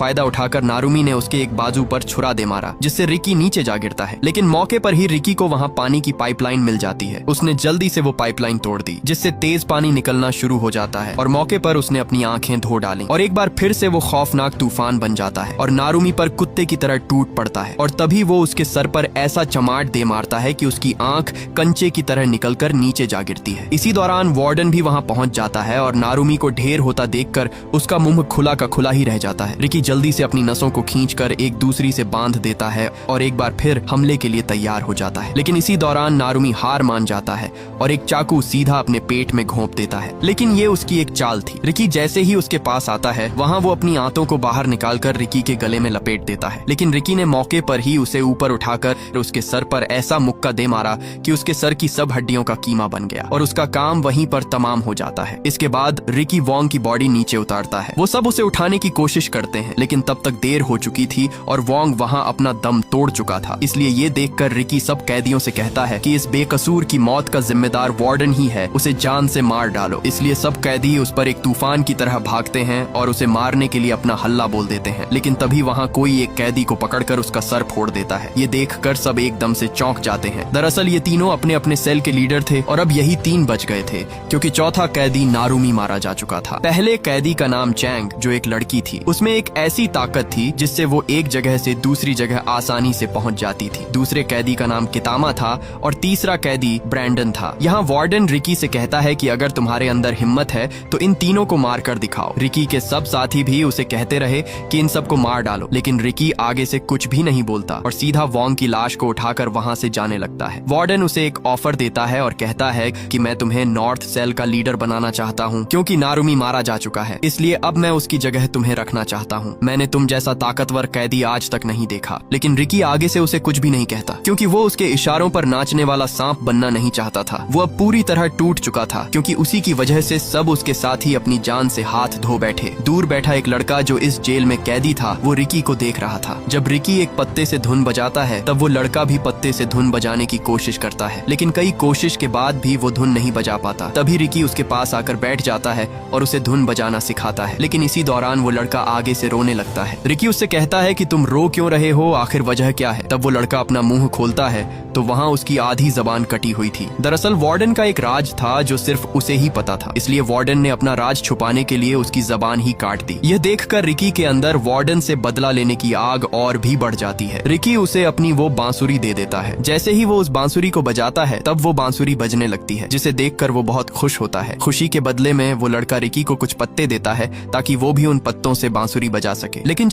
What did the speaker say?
फायदा उठाकर नारुमी ने उसके एक बाजू पर छुरा दे मारा, जिससे रिकी नीचे जा गिरता है। लेकिन मौके पर ही रिकी को वहाँ पानी की पाइपलाइन मिल जाती है। उसने जल्दी से वो पाइपलाइन तोड़ दी, जिससे तेज पानी निकलना शुरू हो जाता है और मौके पर उसने अपनी आंखें धो डाली और एक बार फिर से वो खौफनाक तूफान बन जाता है और नारुमी पर कुत्ते की तरह टूट पड़ता है। और तभी वो उसके सर पर ऐसा चमाट दे मारता है कि उसकी आंख कंचे की तरह निकलकर नीचे जा गिरती है। इसी दौरान वार्डन भी वहाँ पहुंच जाता है और नारुमी को ढेर होता देखकर उसका मुंह खुला का खुला ही रह जाता है। रिकी जल्दी से अपनी नसों को खींचकर एक दूसरी से बांध देता है और एक बार फिर हमले के लिए तैयार हो जाता है। लेकिन इसी दौरान नारुमी हार मान जाता है और एक चाकू सीधा अपने पेट में घोंप देता है। लेकिन ये उसकी एक चाल थी। रिकी जैसे ही उसके पास आता है, वहाँ वो अपनी आंतों को बाहर निकालकर रिकी के गले में लपेट देता है। लेकिन रिकी ने मौके पर ही उसे ऊपर उठाकर उसके सर पर ऐसा मुक्का दे मारा कि उसके सर की सब हड्डियों का कीमा बन गया और उसका काम वहीं पर तमाम हो जाता है। इसके बाद रिकी वोंग की बॉडी नीचे उतारता है। वो सब उसे उठाने की कोशिश करते हैं, लेकिन तब तक देर हो चुकी थी और वोंग वहाँ अपना दम तोड़ चुका था। इसलिए ये देखकर रिकी सब कैदियों से कहता है कि इस बेकसूर की मौत का जिम्मेदार वार्डन ही है, उसे जान से मार डालो। इसलिए सब कैदी उस पर एक तूफान की तरह भागते हैं और उसे मारने के लिए अपना हल्ला बोल देते हैं। लेकिन तभी वहाँ कोई एक कैदी को पकड़कर उसका सर फोड़ देता है। ये देखकर सब एकदम से चौंक जाते हैं। दरअसल ये तीनों अपने अपने सेल के लीडर थे और अब यही 3 बच गए थे, क्योंकि चौथा कैदी नारुमी मारा जा चुका था। पहले कैदी का नाम चैंग, जो एक लड़की थी, उसमें एक ऐसी ताकत थी जिससे वो एक जगह से दूसरी जगह आसानी से पहुंच जाती थी। दूसरे कैदी का नाम कितामा था और तीसरा कैदी ब्रैंडन था। यहाँ वार्डन रिकी से कहता है कि अगर तुम्हारे अंदर हिम्मत है तो इन तीनों को मार कर दिखाओ। रिकी के सब साथी भी उसे कहते रहे कि इन सबको मार डालो, लेकिन रिकी आगे से कुछ भी नहीं बोलता और सीधा वोंग की लाश को उठाकर वहाँ से जाने लगता है। वार्डन उसे एक ऑफर देता है और कहता है कि मैं तुम्हें नॉर्थ सेल का लीडर बनाना चाहता हूँ, क्योंकि नारुमी मारा जा चुका है, इसलिए अब मैं उसकी जगह तुम्हें रखना चाहता हूँ। मैंने तुम जैसा ताकतवर कैदी आज तक नहीं देखा। लेकिन रिकी आगे से उसे कुछ भी नहीं कहता, क्योंकि वो उसके इशारों पर नाचने वाला सांप बनना नहीं चाहता था। वो अब पूरी तरह टूट चुका था, क्योंकि उसी की वजह से सब उसके साथ ही अपनी जान से हाथ धो बैठे। दूर बैठा एक लड़का जो इस जेल में कैदी था, वो रिकी को देख रहा था। जब रिकी एक पत्ते से धुन बजाता है, तब वो लड़का भी पत्ते से धुन बजाने की कोशिश करता है, लेकिन कई कोशिश के बाद भी वो धुन नहीं बजा पाता। तभी रिकी उसके पास आकर बैठ जाता है और उसे धुन बजाना सिखाता है। लेकिन इसी दौरान वो लड़का आगे से रोने लगता है। रिकी उससे कहता है कि तुम रो क्यों रहे हो, आखिर वजह क्या है। तब वो लड़का अपना मुंह खोलता है तो वहाँ उसकी आधी जबान कटी हुई थी। दरअसल वार्डन का एक राज था जो सिर्फ उसे ही पता था, इसलिए वार्डन ने अपना राज छुपाने के लिए उसकी जबान ही काट दी। यह देखकर रिकी के अंदर वार्डन से बदला लेने की आग और भी बढ़ जाती है। रिकी उसे अपनी वो बांसुरी दे देता है। जैसे ही वो उस बांसुरी को बजाता है, तब वो बांसुरी बजने लगती है, जिसे देखकर वो बहुत खुश होता है। खुशी के बदले में वो लड़का रिकी को कुछ पत्ते देता है ताकि वो भी उन पत्तों से बांसुरी बजा सके। लेकिन